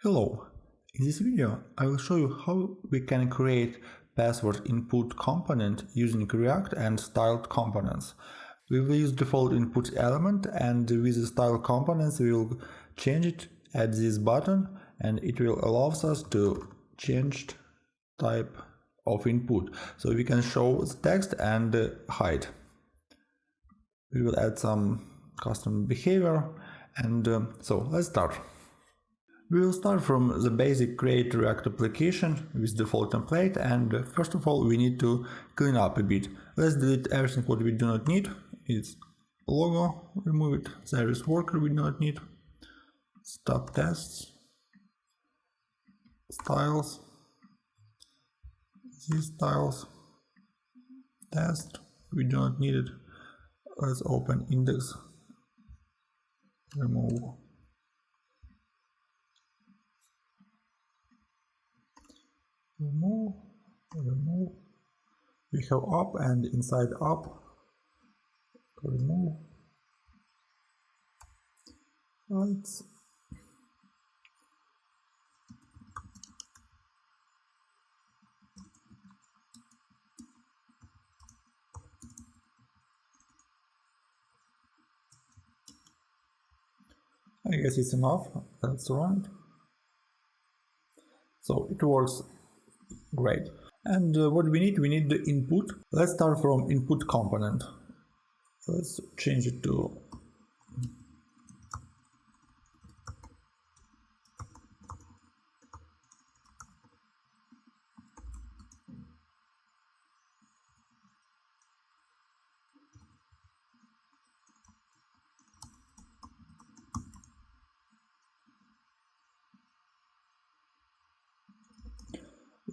Hello, in this video I will show you how we can create password input component using React and styled components. We will use default input element, and with the style components we will change it at this button, and it will allow us to change type of input, so we can show the text and hide. We will add some custom behavior, and so let's start. We will start from the basic create React application with default template, and first of all we need to clean up a bit. Let's delete everything what we do not need. It's logo, remove it, service worker we do not need, stop tests, styles, these styles, test, we do not need it. Let's open index, remove. Remove. We have up, and inside up, remove. Let's I guess it's enough. That's right. So it works great. And what we need the input. Let's start from input component. Let's change it to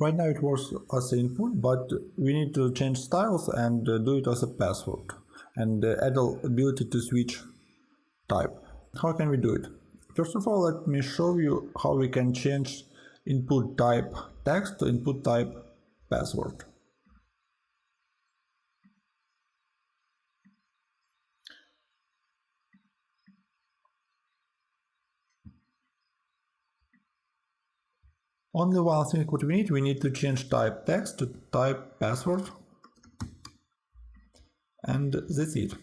right now it works as an input, but we need to change styles and do it as a password, and add the ability to switch type. How can we do it? First of all, let me show you how we can change input type text to input type password. Only one thing what we need to change type text to type password, and that's it.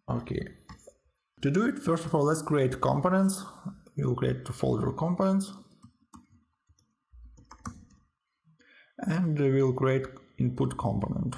Okay, to do it, first of all, let's create components. We'll create the folder components, and we'll create input component.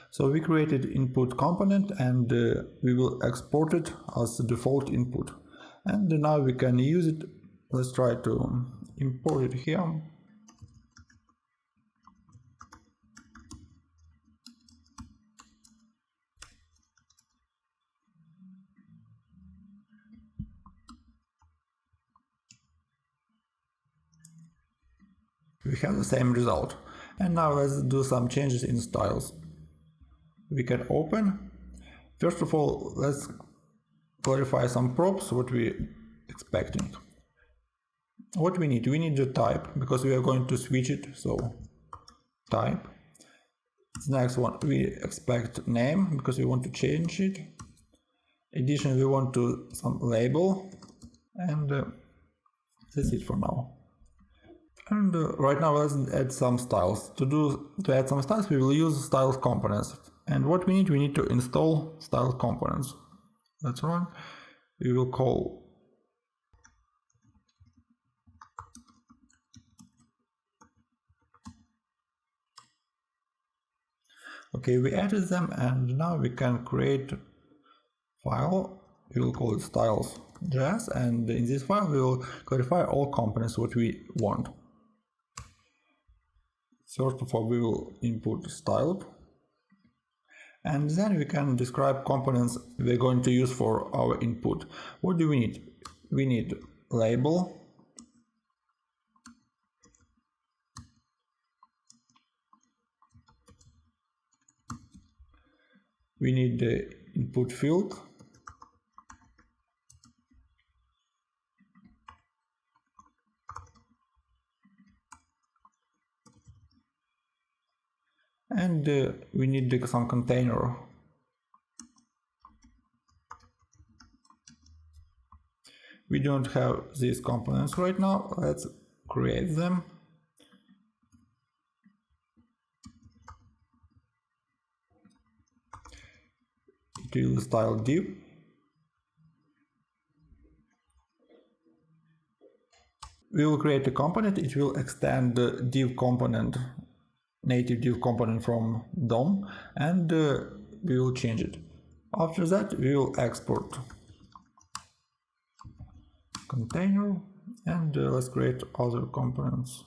So we created input component, and we will export it as the default input. And now we can use it. Let's try to import it here. We have the same result. And now let's do some changes in styles. We can open. First of all, let's clarify some props what we expecting. What we need the type, because we are going to switch it, so type. The next one, we expect name, because we want to change it. Additionally, we want to some label, and that's it for now. And right now let's add some styles. To add some styles, we will use style components. And what we need to install style components. That's right. We will call Okay, we added them, and now we can create file. We will call it styles.js, and in this file we will clarify all components what we want. First of all, we will input styled, and then we can describe components we're going to use for our input. What do we need? We need label, we need the input field, and we need some container. We don't have these components right now. Let's create them. It will style div. We will create a component. It will extend the div component, native div component from DOM, and we will change it. After that, we will export container, and let's create other components.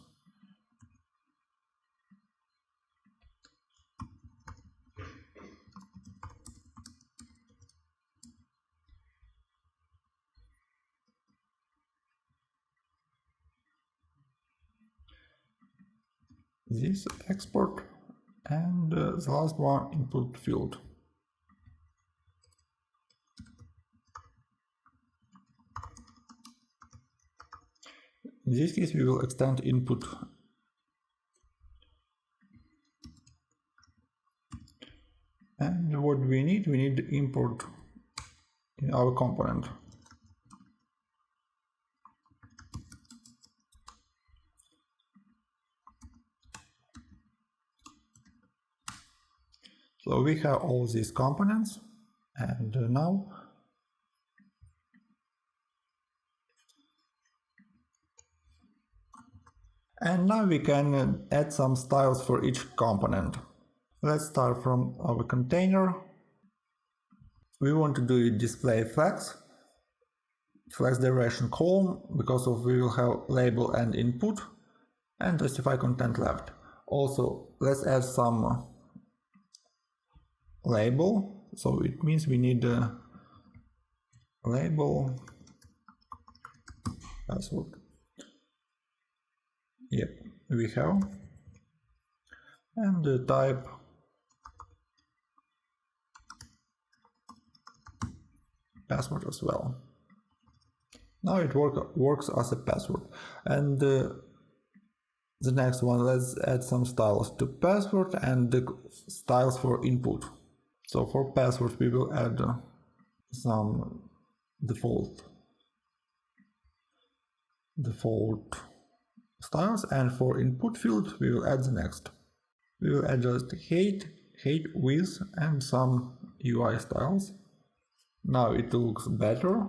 This export, and the last one, input field. In this case, we will extend input. And what we need import in our component. So we have all these components, and now we can add some styles for each component. Let's start from our container. We want to do display flex duration column, because of we will have label and input, and justify content left. Also, let's add some label, so it means we need a label password. Yep, we have, and the type password as well. Now it works as a password. And the next one, let's add some styles to password and the styles for input. So for password we will add some default styles, and for input field we will add the next. We will adjust height, width, and some UI styles. Now it looks better.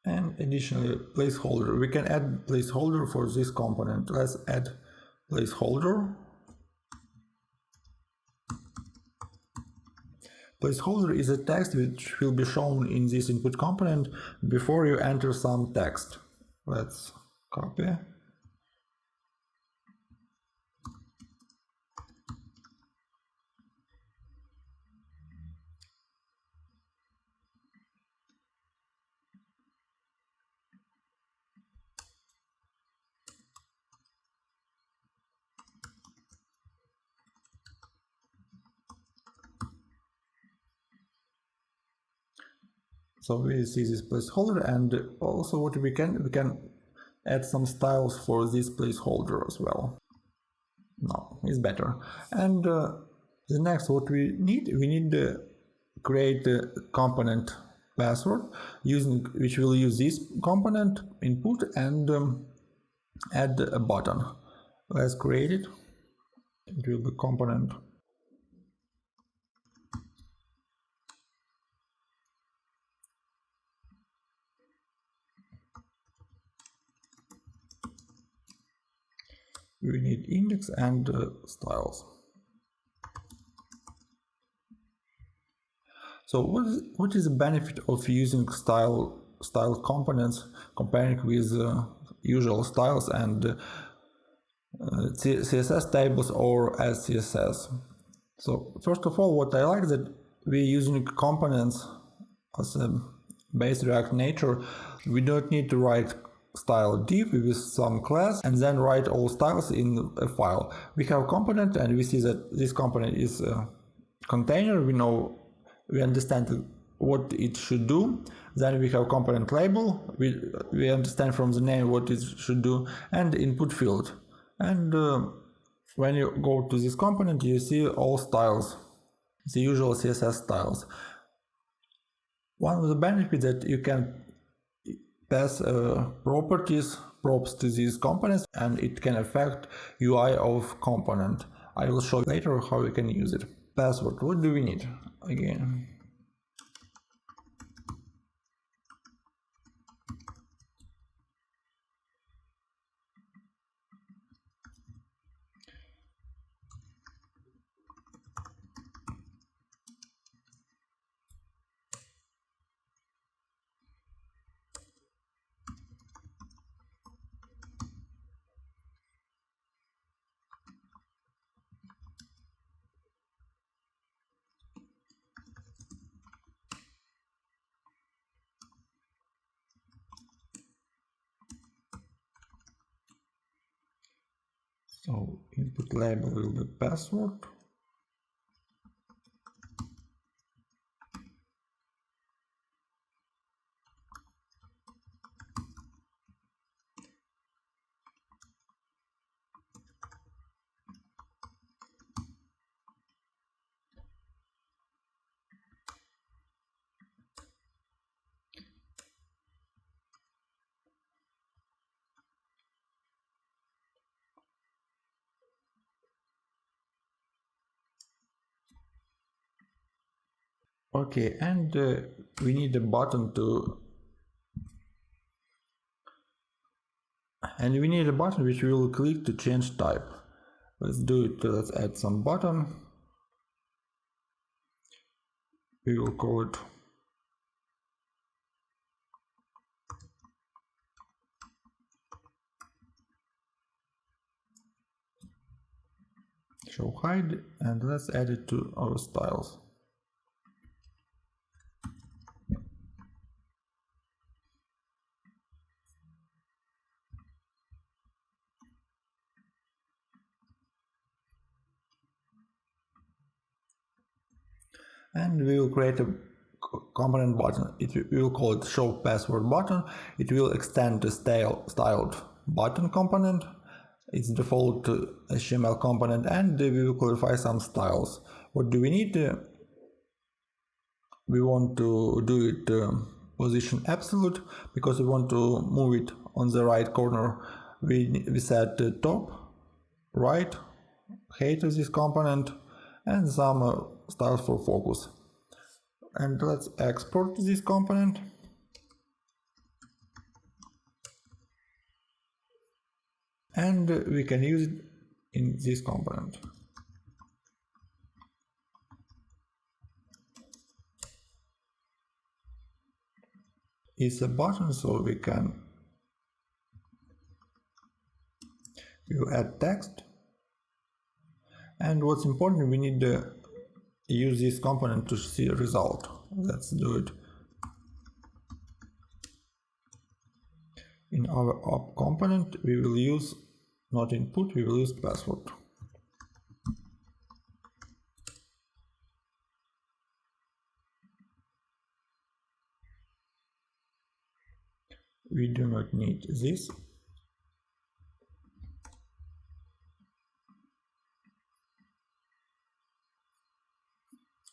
And additionally, placeholder. We can add placeholder for this component. Let's add placeholder. Placeholder is a text which will be shown in this input component before you enter some text. Let's copy. So we see this placeholder, and also what we can add some styles for this placeholder as well. No, it's better. And the next, what we need to create a component password which will use this component input and add a button. Let's create it. It will be component. We need index and styles. So what is the benefit of using style components comparing with usual styles and CSS tables or SCSS? So first of all, what I like that we're using components as a base React nature. We don't need to write style div with some class and then write all styles in a file. We have a component and we see that this component is a container. We understand what it should do. Then we have component label. We understand from the name what it should do, and input field. And when you go to this component, you see all styles, the usual CSS styles. One of the benefits that you can pass props to these components, and it can affect UI of component. I will show you later how you can use it. Password. What do we need? Again. So input label will be password. Okay, and we need a button which we will click to change type. Let's do it. Let's add some button. We will call it show hide, and let's add it to our styles. And we will create a component button. We will call it show password button. It will extend the styled button component. It's default HTML component, and we will clarify some styles. What do we need? We want to do it position absolute because we want to move it on the right corner. We set top, right, height of this component, and some styles for focus. And let's export this component. And we can use it in this component. It's a button, so we will add text. And what's important, we need to use this component to see a result. Let's do it. In our app component, we will use not input, we will use password. We do not need this.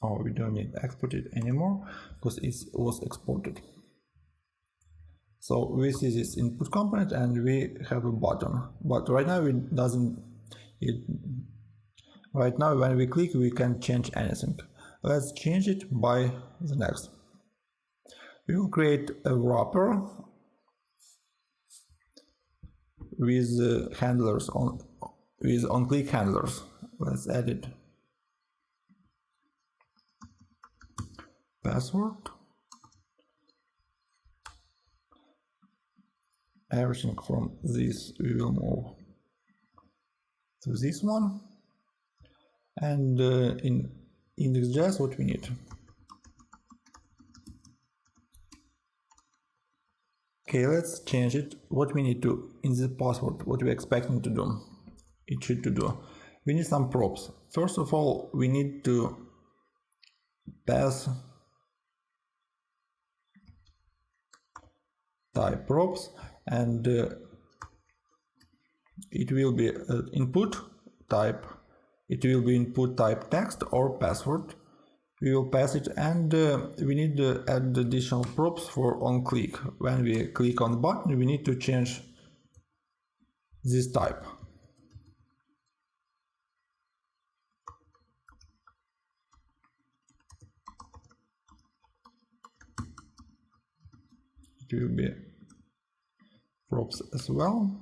Oh, we don't need to export it anymore because it was exported. So we see this input component and we have a button, but right now right now when we click we can't change anything. Let's change it by the next. We will create a wrapper with handlers with on-click handlers. Let's add it. password. Everything from this we will move to this one, and in index.js what we need. Okay, let's change it. What we need to in the password, what we're expecting to do, we need some props. First of all, we need to pass type props, and it will be input type. It will be input type text or password. We will pass it, and we need to add additional props for on click. When we click on the button, we need to change this type. It will be props as well.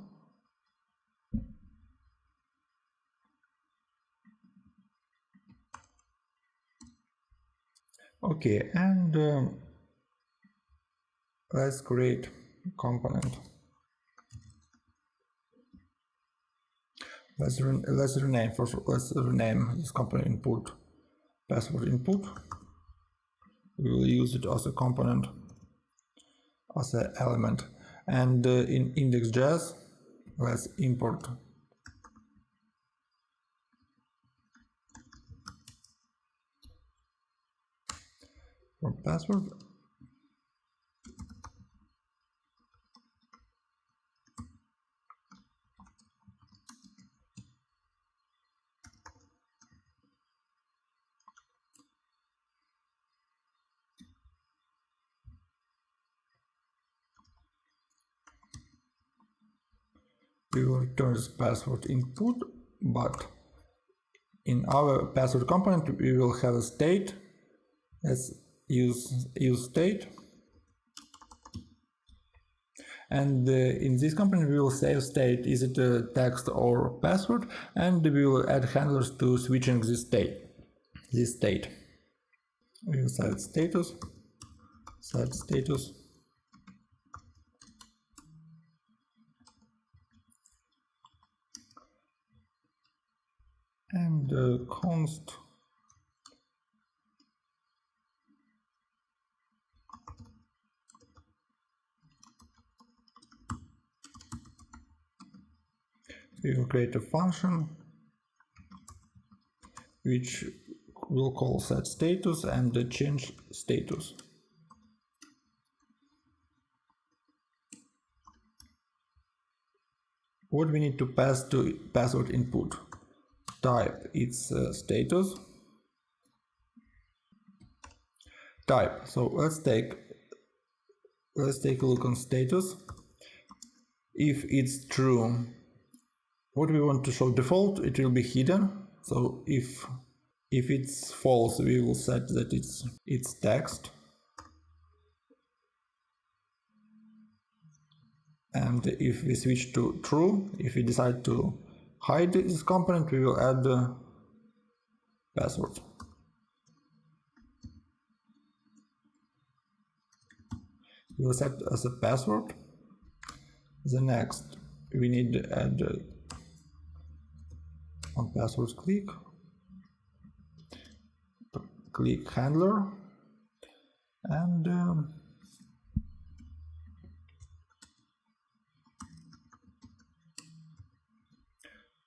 Okay, and let's create component. Let's rename this component input password input. We will use it as a component, as an element, and in index.js let's import from password. We will return this password input, but in our password component we will have a state. Let's use state, and in this component we will save state, is it a text or password, and we will add handlers to switching this state. We will set status, and const we will create a function which will call set status and change status. What we need to pass to password input? Type its status. Type. So let's take a look on status. If it's true, what we want to show default, it will be hidden. So if it's false, we will set that it's text. And if we switch to true, if we decide to hide this component, we will add the password. We will set as a password. The next, we need to add on password click handler, and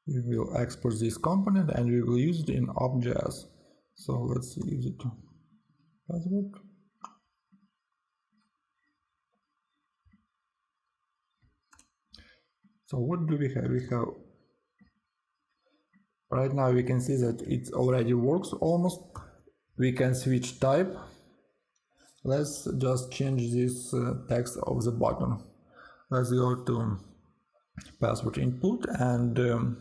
we will export this component and we will use it in app.js. So let's use it password. So what do we have? We have right now, we can see that it already works almost. We can switch type. Let's just change this text of the button. Let's go to password input, and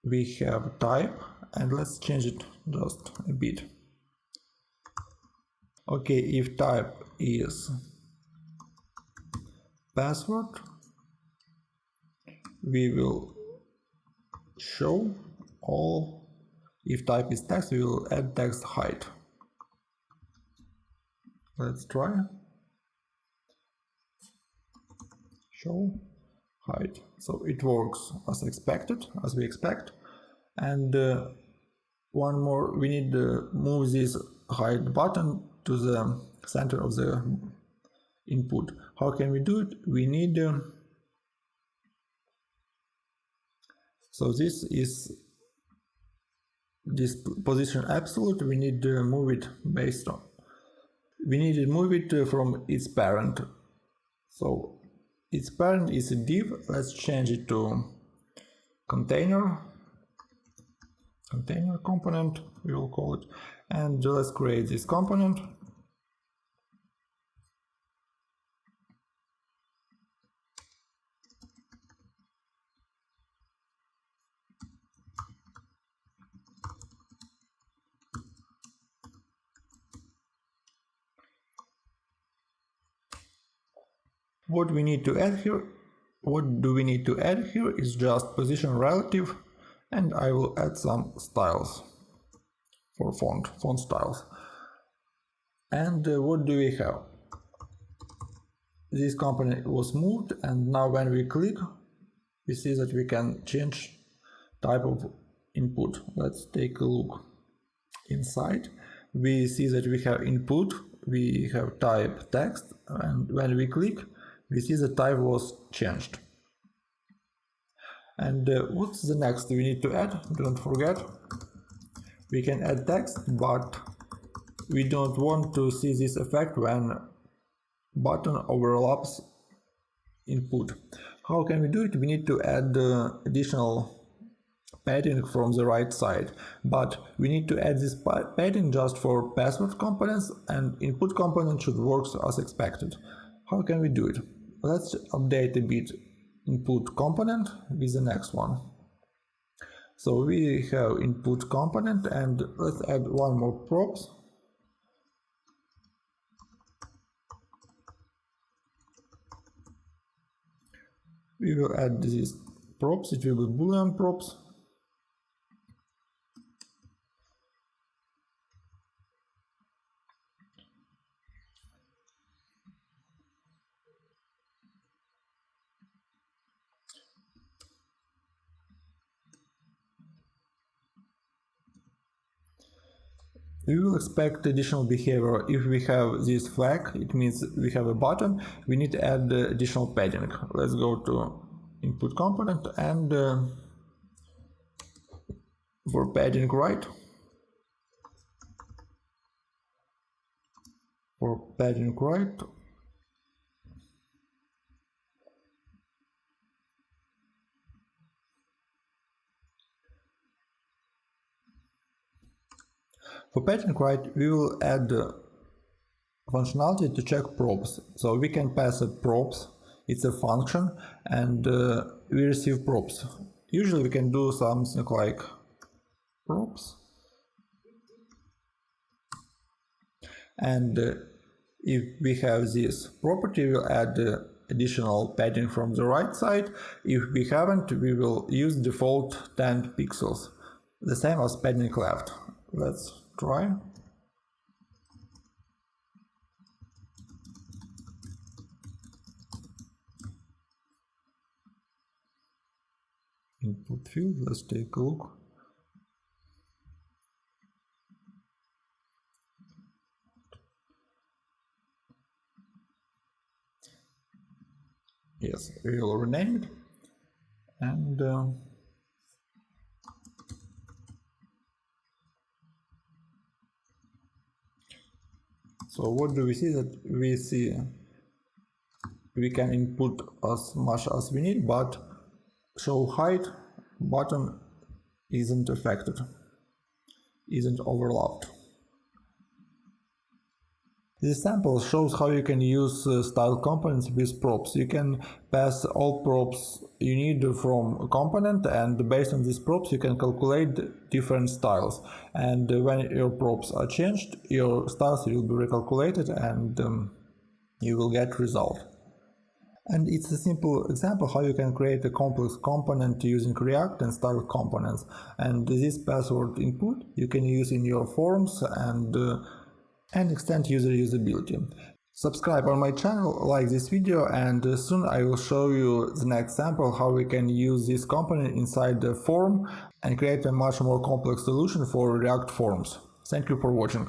we have type, and let's change it just a bit. Okay, if type is password, we will show all. If type is text, we will add text height. Let's try. Show, hide. So it works as expected, as we expect. And one more, we need to move this hide button to the center of the input. How can we do it? We need so this is this position absolute. We need to move it based on, we need to move it from its parent. So its parent is a div. Let's change it to container component, we will call it, and let's create this component. What we need to add here, what do we need to add here is just position relative, and I will add some styles for font styles. And what do we have? This component was moved, and now when we click, we see that we can change type of input. Let's take a look inside. We see that we have input, we have type text, and when we click, we see the type was changed. And what's the next we need to add? Don't forget, we can add text, but we don't want to see this effect when button overlaps input. How can we do it? We need to add additional padding from the right side, but we need to add this padding just for password components, and input component should work as expected. How can we do it? Let's update a bit input component with the next one. So we have input component, and let's add one more props. We will add these props, it will be boolean props. We will expect additional behavior. If we have this flag, it means we have a button. We need to add additional padding. Let's go to input component, and for padding right, for padding right, we will add functionality to check props. So we can pass a props, it's a function, and we receive props. Usually we can do something like props, and if we have this property, we'll add additional padding from the right side. If we haven't, we will use default 10 pixels, the same as padding left. Let's try. Input field, let's take a look. Yes, we will rename it, and so what do we see? That we see we can input as much as we need, but show hide button isn't affected, isn't overlapped. This sample shows how you can use style components with props. You can pass all props you need from a component, and based on these props you can calculate different styles. And when your props are changed, your styles will be recalculated, and you will get result. And it's a simple example how you can create a complex component using React and style components. And this password input you can use in your forms and and extend user usability. Subscribe on my channel, like this video, and soon I will show you the next sample how we can use this component inside the form and create a much more complex solution for React forms. Thank you for watching.